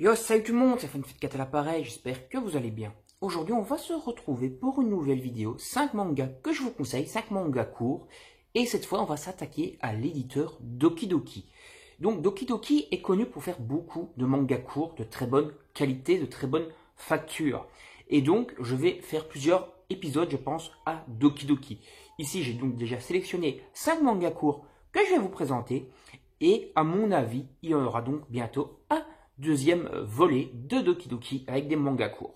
Yo, salut tout le monde, c'est Funfitcat à l'appareil, j'espère que vous allez bien. Aujourd'hui, on va se retrouver pour une nouvelle vidéo, 5 mangas que je vous conseille, 5 mangas courts. Et cette fois, on va s'attaquer à l'éditeur Dokidoki. Donc, Dokidoki est connu pour faire beaucoup de mangas courts, de très bonne qualité, de très bonne facture. Et donc, je vais faire plusieurs épisodes, je pense, à Dokidoki. Ici, j'ai donc déjà sélectionné 5 mangas courts que je vais vous présenter. Et à mon avis, il y en aura donc bientôt un deuxième volet de Dokidoki avec des mangas courts.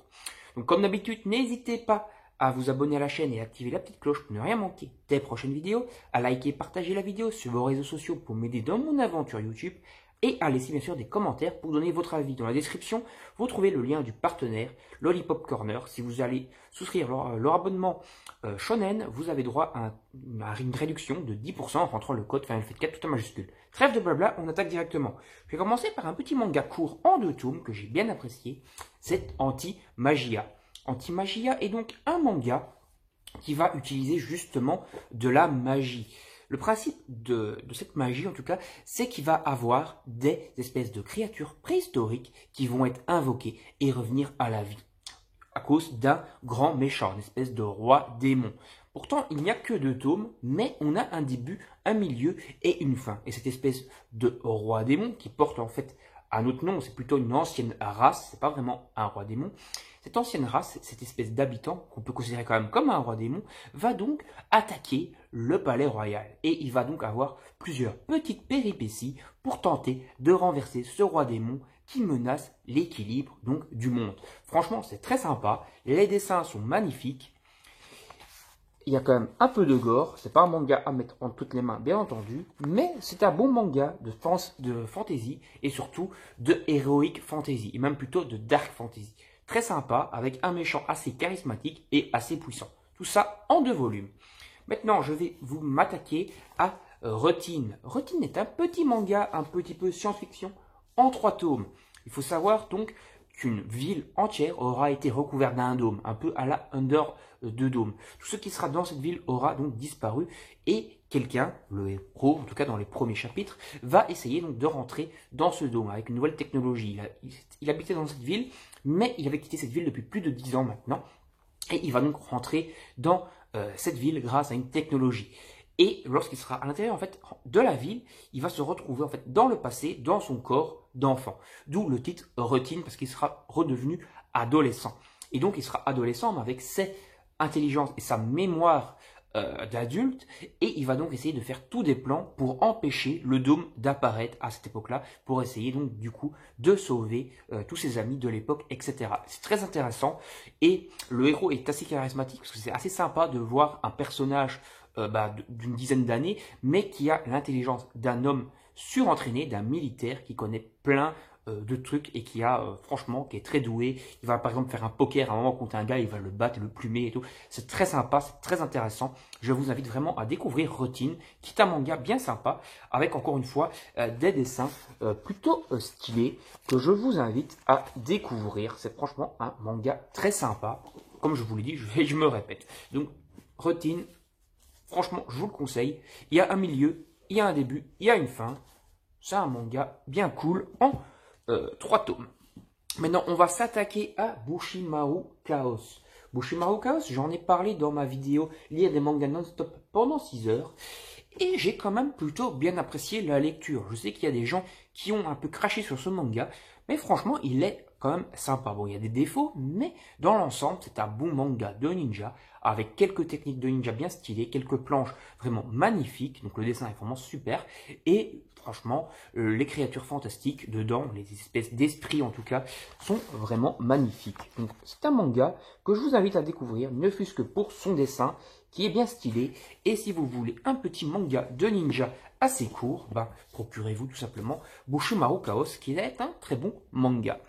Donc comme d'habitude, n'hésitez pas à vous abonner à la chaîne et à activer la petite cloche pour ne rien manquer des prochaines vidéos, à liker et partager la vidéo sur vos réseaux sociaux pour m'aider dans mon aventure YouTube et à laisser bien sûr des commentaires pour donner votre avis. Dans la description, vous trouvez le lien du partenaire Lollipop Corner. Si vous allez souscrire leur abonnement Shonen, vous avez droit à une réduction de 10% en rentrant le code FUNFITCAT tout en majuscule. Trêve de blabla, on attaque directement. Je vais commencer par un petit manga court en 2 tomes que j'ai bien apprécié. C'est Anti-Magia. Anti-Magia est donc un manga qui va utiliser justement de la magie. Le principe de cette magie, en tout cas, c'est qu'il va avoir des espèces de créatures préhistoriques qui vont être invoquées et revenir à la vie à cause d'un grand méchant, une espèce de roi démon. Pourtant, il n'y a que 2 tomes, mais on a un début, un milieu et une fin. Et cette espèce de roi démon, qui porte en fait un autre nom, c'est plutôt une ancienne race, c'est pas vraiment un roi démon. Cette ancienne race, cette espèce d'habitant, qu'on peut considérer quand même comme un roi démon, va donc attaquer le palais royal. Et il va donc avoir plusieurs petites péripéties pour tenter de renverser ce roi démon qui menace l'équilibre donc du monde. Franchement, c'est très sympa, les dessins sont magnifiques. Il y a quand même un peu de gore, c'est pas un manga à mettre entre toutes les mains, bien entendu, mais c'est un bon manga de fantasy et surtout de heroic fantasy, et même plutôt de dark fantasy. Très sympa, avec un méchant assez charismatique et assez puissant. Tout ça en 2 volumes. Maintenant, je vais vous m'attaquer à Routine. Routine est un petit manga, un petit peu science-fiction, en 3 tomes. Il faut savoir donc qu'une ville entière aura été recouverte d'un dôme, un peu à la Under de Dome. Tout ce qui sera dans cette ville aura donc disparu et quelqu'un, le héros, en tout cas dans les premiers chapitres, va essayer donc de rentrer dans ce dôme avec une nouvelle technologie. Il habitait dans cette ville, mais il avait quitté cette ville depuis plus de 10 ans maintenant. Et il va donc rentrer dans cette ville grâce à une technologie. Et lorsqu'il sera à l'intérieur en fait de la ville, il va se retrouver en fait dans le passé, dans son corps d'enfant. D'où le titre Routine, parce qu'il sera redevenu adolescent. Et donc il sera adolescent, mais avec ses intelligences et sa mémoire d'adulte, et il va donc essayer de faire tous des plans pour empêcher le dôme d'apparaître à cette époque-là, pour essayer donc du coup de sauver tous ses amis de l'époque, etc. C'est très intéressant, et le héros est assez charismatique, parce que c'est assez sympa de voir un personnage d'une dizaine d'années, mais qui a l'intelligence d'un homme surentraîné, d'un militaire qui connaît plein de trucs et qui a franchement qui est très doué. Il va par exemple faire un poker à un moment contre un gars, il va le battre, le plumer et tout. C'est très sympa, c'est très intéressant. Je vous invite vraiment à découvrir Routine, qui est un manga bien sympa, avec encore une fois des dessins plutôt stylés que je vous invite à découvrir. C'est franchement un manga très sympa. Comme je vous l'ai dit, je me répète. Donc Routine, franchement, je vous le conseille. Il y a un milieu, il y a un début, il y a une fin. C'est un manga bien cool en 3 tomes. Maintenant, on va s'attaquer à Bushimaru Chaos. Bushimaru Chaos, j'en ai parlé dans ma vidéo lire des mangas non-stop pendant 6 heures. Et j'ai quand même plutôt bien apprécié la lecture. Je sais qu'il y a des gens qui ont un peu craché sur ce manga, mais franchement, il est quand même sympa. Bon, il y a des défauts, mais dans l'ensemble, c'est un bon manga de ninja, avec quelques techniques de ninja bien stylées, quelques planches vraiment magnifiques. Donc le dessin est vraiment super. Et franchement, les créatures fantastiques dedans, les espèces d'esprits en tout cas, sont vraiment magnifiques. Donc c'est un manga que je vous invite à découvrir, ne fût-ce que pour son dessin, qui est bien stylé. Et si vous voulez un petit manga de ninja assez court, procurez-vous tout simplement Bushimaru Chaos, qui est un très bon manga.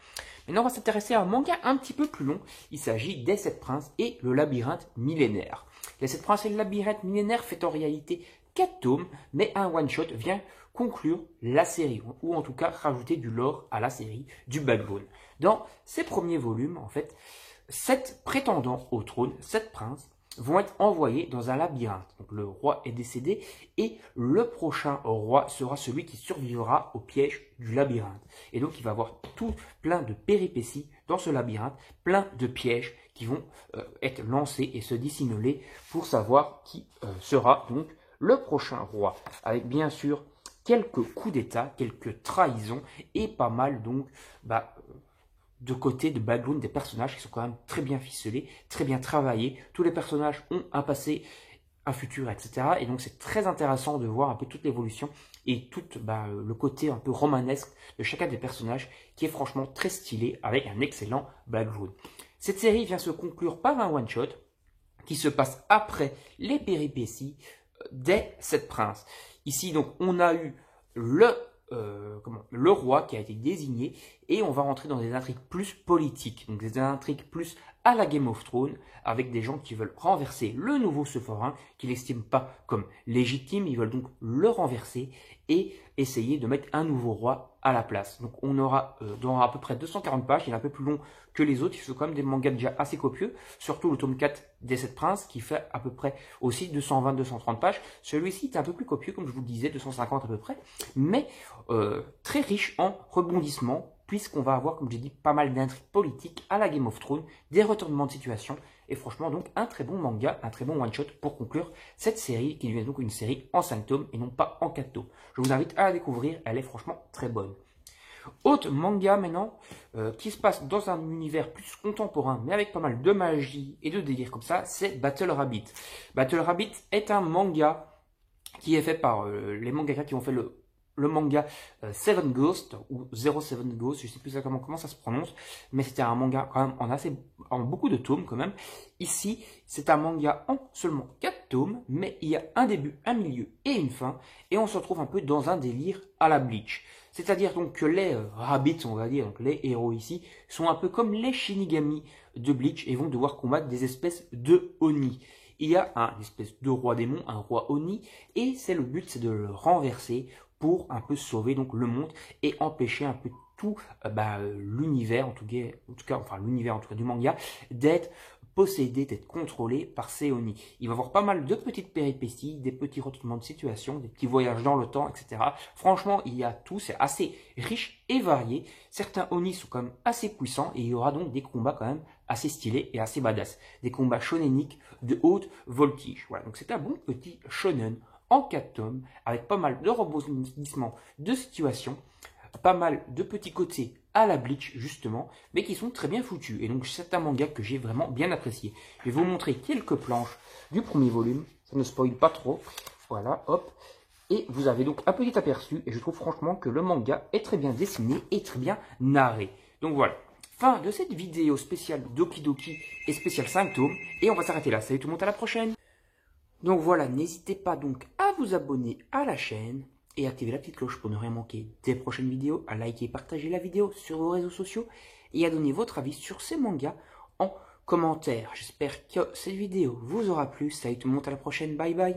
Maintenant, on va s'intéresser à un manga un petit peu plus long. Il s'agit des 7 princes et le labyrinthe millénaire. Les 7 princes et le labyrinthe millénaire fait en réalité 4 tomes, mais un one-shot vient conclure la série, ou en tout cas rajouter du lore à la série, du backbone. Dans ces premiers volumes, en fait, 7 prétendants au trône, 7 princes, vont être envoyés dans un labyrinthe. Donc le roi est décédé et le prochain roi sera celui qui survivra au piège du labyrinthe. Et donc il va avoir tout plein de péripéties dans ce labyrinthe, plein de pièges qui vont être lancés et se dissimuler pour savoir qui sera donc le prochain roi. Avec bien sûr quelques coups d'état, quelques trahisons et pas mal donc de côté de background des personnages qui sont quand même très bien ficelés, très bien travaillés. Tous les personnages ont un passé, un futur, etc. Et donc c'est très intéressant de voir un peu toute l'évolution et tout le côté un peu romanesque de chacun des personnages qui est franchement très stylé avec un excellent background. Cette série vient se conclure par un one-shot qui se passe après les péripéties des 7 princes. Ici donc on a eu le roi qui a été désigné et on va rentrer dans des intrigues plus politiques, donc des intrigues plus à la Game of Thrones avec des gens qui veulent renverser le nouveau souverain qu'ils n'estiment pas comme légitime, ils veulent donc le renverser et essayer de mettre un nouveau roi à la place. Donc on aura dans à peu près 240 pages, il est un peu plus long que les autres, il sont quand même des mangas déjà assez copieux, surtout le tome 4 des 7 princes qui fait à peu près aussi 220-230 pages. Celui-ci est un peu plus copieux comme je vous le disais, 250 à peu près, mais très riche en rebondissements puisqu'on va avoir, comme j'ai dit, pas mal d'intrigues politiques à la Game of Thrones, des retournements de situation, et franchement donc un très bon manga, un très bon one-shot pour conclure cette série, qui devient donc une série en 5 tomes et non pas en 4 tomes. Je vous invite à la découvrir, elle est franchement très bonne. Autre manga maintenant, qui se passe dans un univers plus contemporain, mais avec pas mal de magie et de délire comme ça, c'est Battle Rabbit. Battle Rabbit est un manga qui est fait par les mangaka qui ont fait le manga Seven Ghosts ou 07 Ghosts, je sais plus exactement comment ça se prononce, mais c'était un manga quand même en beaucoup de tomes quand même. Ici, c'est un manga en seulement 4 tomes, mais il y a un début, un milieu et une fin, et on se retrouve un peu dans un délire à la Bleach. C'est-à-dire donc que les Rabbits, on va dire, donc les héros ici, sont un peu comme les Shinigami de Bleach et vont devoir combattre des espèces de Oni. Il y a un espèce de roi démon, un roi Oni, et c'est le but, c'est de le renverser pour un peu sauver donc le monde et empêcher un peu tout l'univers, en tout cas l'univers en tout cas du manga, d'être possédé, d'être contrôlé par ces Oni. Il va y avoir pas mal de petites péripéties, des petits retournements de situation, des petits voyages dans le temps, etc. Franchement, il y a tout, c'est assez riche et varié. Certains Oni sont quand même assez puissants et il y aura donc des combats quand même assez stylés et assez badass. Des combats shoneniques de haute voltige. Voilà, donc c'est un bon petit shonen en 4 tomes, avec pas mal de rebondissements de situations, pas mal de petits côtés à la Bleach justement, mais qui sont très bien foutus. Et donc c'est un manga que j'ai vraiment bien apprécié. Je vais vous montrer quelques planches du premier volume, ça ne spoil pas trop. Voilà, hop. Et vous avez donc un petit aperçu, et je trouve franchement que le manga est très bien dessiné et très bien narré. Donc voilà. Fin de cette vidéo spéciale Doki Doki et spéciale 5 tomes, et on va s'arrêter là. Salut tout le monde, à la prochaine. Donc voilà, n'hésitez pas donc à vous abonner à la chaîne et activer la petite cloche pour ne rien manquer des prochaines vidéos, à liker et partager la vidéo sur vos réseaux sociaux et à donner votre avis sur ces mangas en commentaire. J'espère que cette vidéo vous aura plu. Salut tout le monde, à la prochaine, bye bye.